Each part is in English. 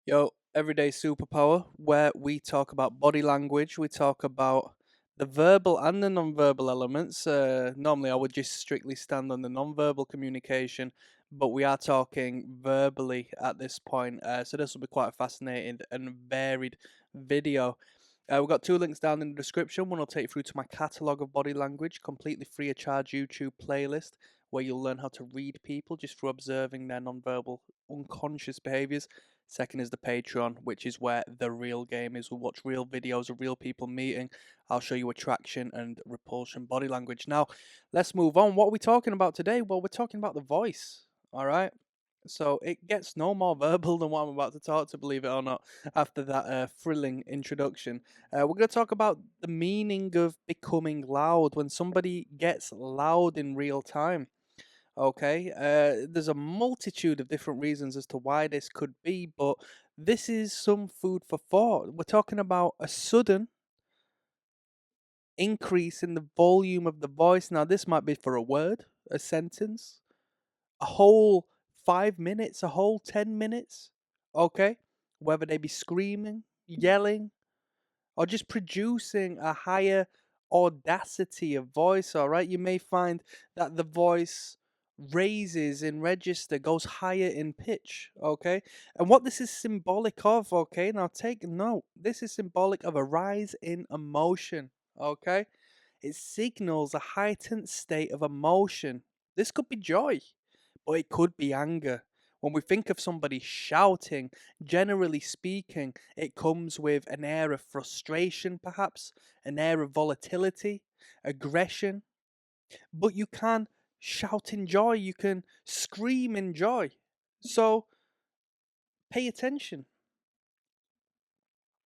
Yo, Everyday Superpower, where we talk about body language, we talk about the verbal and the non-verbal elements. Normally, I would just strictly stand on the non-verbal communication, but we are talking verbally at this point. So this will be quite a fascinating and varied video. We've got two links down in the description. One will take you through to my catalogue of body language, completely free of charge YouTube playlist, where you'll learn how to read people just through observing their non-verbal unconscious behaviors. Second is the Patreon, which is where the real game is. We'll watch real videos of real people meeting. I'll show you attraction and repulsion body language. Now, let's move on. What are we talking about today? Well, we're talking about the voice. All right. So it gets no more verbal than what I'm about to talk to, believe it or not, after that thrilling introduction. We're going to talk about the meaning of becoming loud when somebody gets loud in real time. Okay, there's a multitude of different reasons as to why this could be, but this is some food for thought. We're talking about a sudden increase in the volume of the voice. Now, this might be for a word, a sentence, a whole 5 minutes, a whole 10 minutes. Okay, whether they be screaming, yelling, or just producing a higher audacity of voice. All right, you may find that the voice raises in register, goes higher in pitch. Okay, and what this is symbolic of, okay, now take note, this is symbolic of a rise in emotion. Okay, it signals a heightened state of emotion. This could be joy, but it could be anger. When we think of somebody shouting, generally speaking, it comes with an air of frustration, perhaps, an air of volatility, aggression. But you can shout in joy, you can scream in joy. So pay attention.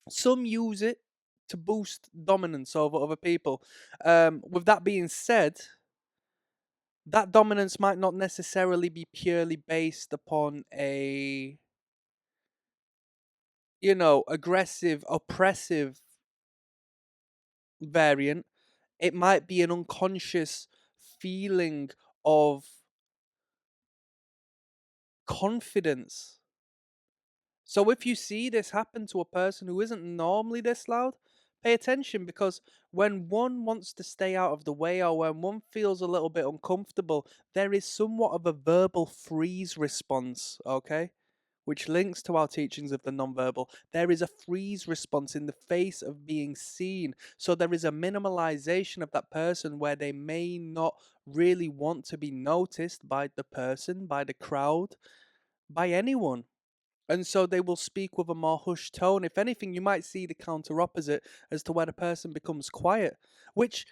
Some use it to boost dominance over other people. With that being said, that dominance might not necessarily be purely based upon a, aggressive, oppressive variant. It might be an unconscious feeling of confidence. So if you see this happen to a person who isn't normally this loud, pay attention, because when one wants to stay out of the way or when one feels a little bit uncomfortable, there is somewhat of a verbal freeze response, okay? Which links to our teachings of the nonverbal. There is a freeze response in the face of being seen. So there is a minimalization of that person where they may not really want to be noticed by the person, by the crowd, by anyone. And so they will speak with a more hushed tone. If anything, you might see the counter opposite as to where the person becomes quiet, which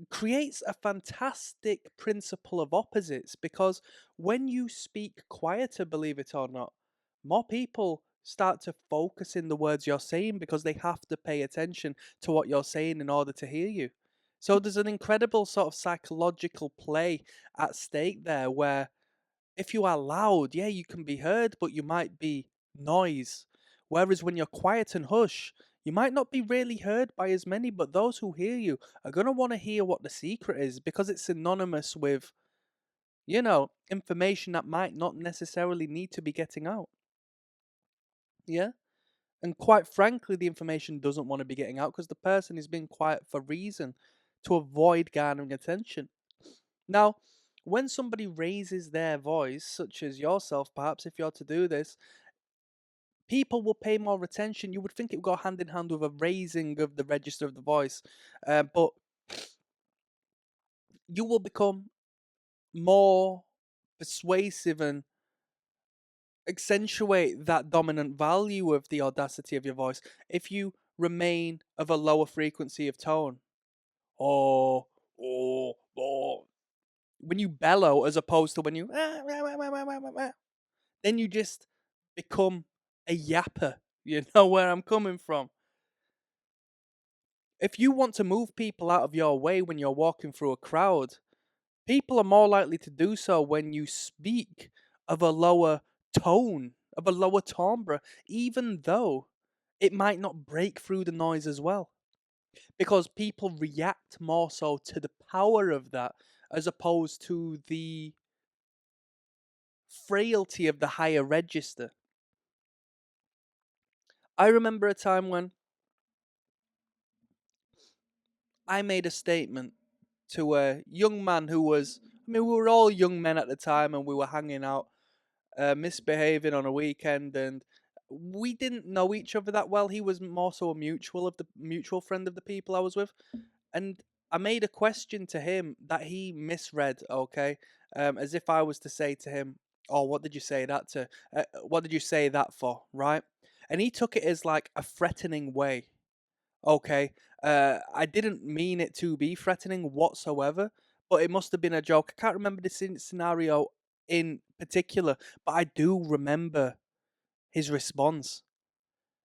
creates a fantastic principle of opposites, because when you speak quieter, believe it or not, more people start to focus in the words you're saying because they have to pay attention to what you're saying in order to hear you. So there's an incredible sort of psychological play at stake there where if you are loud, yeah, you can be heard, but you might be noise. Whereas when you're quiet and hush, you might not be really heard by as many, but those who hear you are going to want to hear what the secret is because it's synonymous with, information that might not necessarily need to be getting out. Yeah? And quite frankly, the information doesn't want to be getting out because the person is being quiet for reason to avoid garnering attention. Now, when somebody raises their voice, such as yourself, perhaps if you're to do this, people will pay more attention. You would think it would go hand in hand with a raising of the register of the voice, but you will become more persuasive and accentuate that dominant value of the audacity of your voice if you remain of a lower frequency of tone. Oh, oh. When you bellow as opposed to when you then you just become a yapper. You know where I'm coming from. If you want to move people out of your way when you're walking through a crowd, people are more likely to do so when you speak of a lower tone, of a lower timbre, even though it might not break through the noise as well. Because people react more so to the power of that as opposed to the frailty of the higher register. I remember a time when I made a statement to a young man who was, I mean, we were all young men at the time and we were hanging out, misbehaving on a weekend, and we didn't know each other that well. He was more so a mutual friend of the people I was with. And I made a question to him that he misread, okay? As if I was to say to him, "Oh, what did you say that to? What did you say that for?" Right? And he took it as like a threatening way. Okay, I didn't mean it to be threatening whatsoever, but it must have been a joke. I can't remember the scenario in particular, but I do remember his response,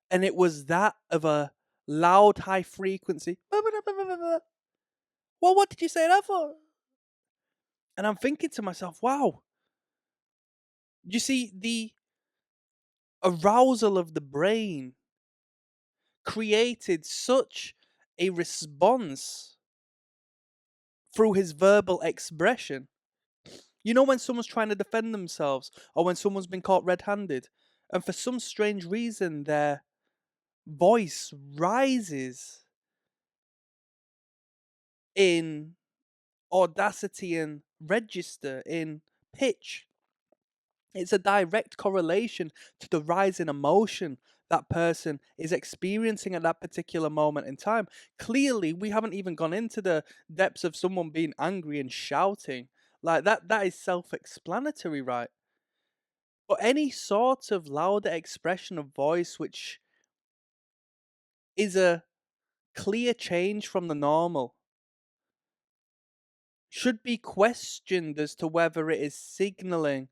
and it was that of a loud, high frequency. Well, what did you say that for? And I'm thinking to myself, wow, you see, the arousal of the brain created such a response through his verbal expression. You know, when someone's trying to defend themselves or when someone's been caught red handed, and for some strange reason, their voice rises in audacity and register in pitch. It's a direct correlation to the rise in emotion that person is experiencing at that particular moment in time. Clearly, we haven't even gone into the depths of someone being angry and shouting. Like that is self-explanatory, right? But any sort of louder expression of voice which is a clear change from the normal should be questioned as to whether it is signaling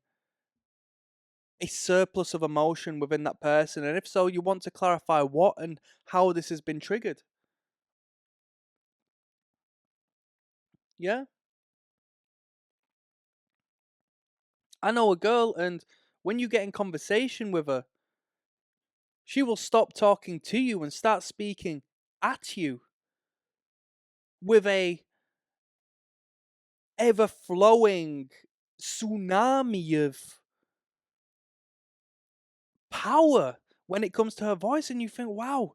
a surplus of emotion within that person? And if so, you want to clarify what and how this has been triggered. Yeah? I know a girl, and when you get in conversation with her, she will stop talking to you and start speaking at you with a ever flowing tsunami of power when it comes to her voice. And you think, wow,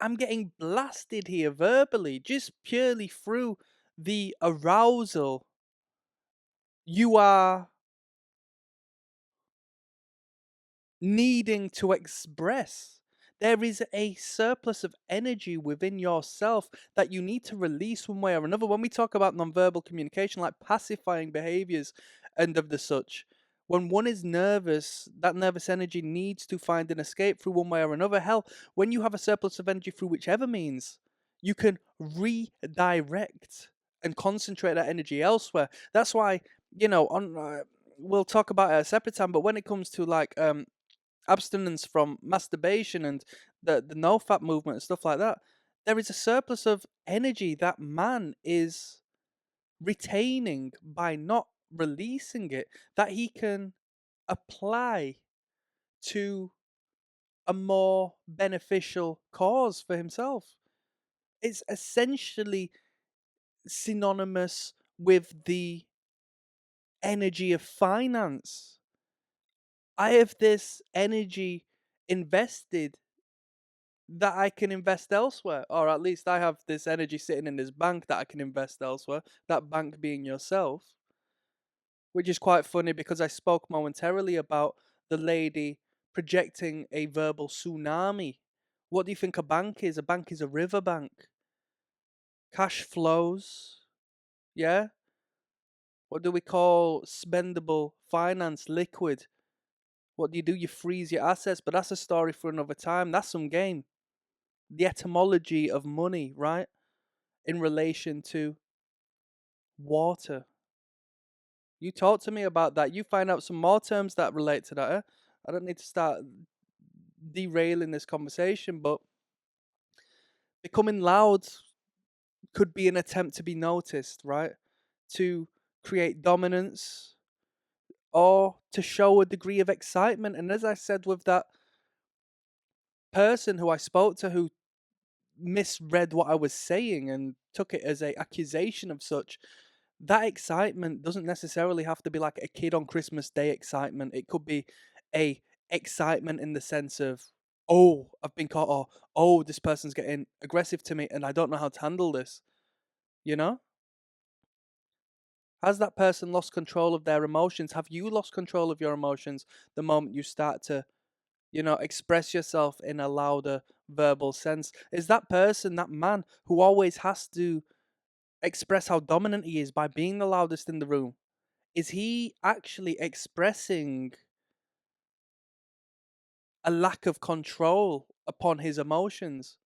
I'm getting blasted here verbally just purely through the arousal you are needing to express. There is a surplus of energy within yourself that you need to release one way or another. When we talk about nonverbal communication, like pacifying behaviors and of the such, when one is nervous, that nervous energy needs to find an escape through one way or another. Hell, when you have a surplus of energy through whichever means, you can redirect and concentrate that energy elsewhere. That's why, on we'll talk about it at a separate time, but when it comes to like abstinence from masturbation and the no fap movement and stuff like that, there is a surplus of energy that man is retaining by not releasing it, that he can apply to a more beneficial cause for himself. It's essentially synonymous with the energy of finance. I have this energy invested that I can invest elsewhere, or at least I have this energy sitting in this bank that I can invest elsewhere. That bank being yourself, which is quite funny because I spoke momentarily about the lady projecting a verbal tsunami. What do you think a bank is? A bank is a river bank. Cash flows, yeah? What do we call spendable finance? Liquid. What do? You freeze your assets, but that's a story for another time. That's some game. The etymology of money, right? In relation to water. You talk to me about that. You find out some more terms that relate to that. Eh? I don't need to start derailing this conversation, but becoming loud could be an attempt to be noticed, right? To create dominance or to show a degree of excitement. And as I said, with that person who I spoke to who misread what I was saying and took it as a accusation of such, that excitement doesn't necessarily have to be like a kid on Christmas Day excitement. It could be a excitement in the sense of oh, I've been caught, or oh, this person's getting aggressive to me and I don't know how to handle this, you know? Has that person lost control of their emotions? Have you lost control of your emotions the moment you start to, express yourself in a louder verbal sense? Is that person, that man who always has to express how dominant he is by being the loudest in the room, is he actually expressing a lack of control upon his emotions?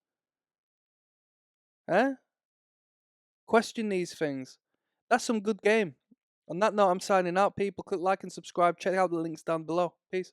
Eh? Question these things. That's some good game. On that note, I'm signing out, people. Click like and subscribe. Check out the links down below. Peace.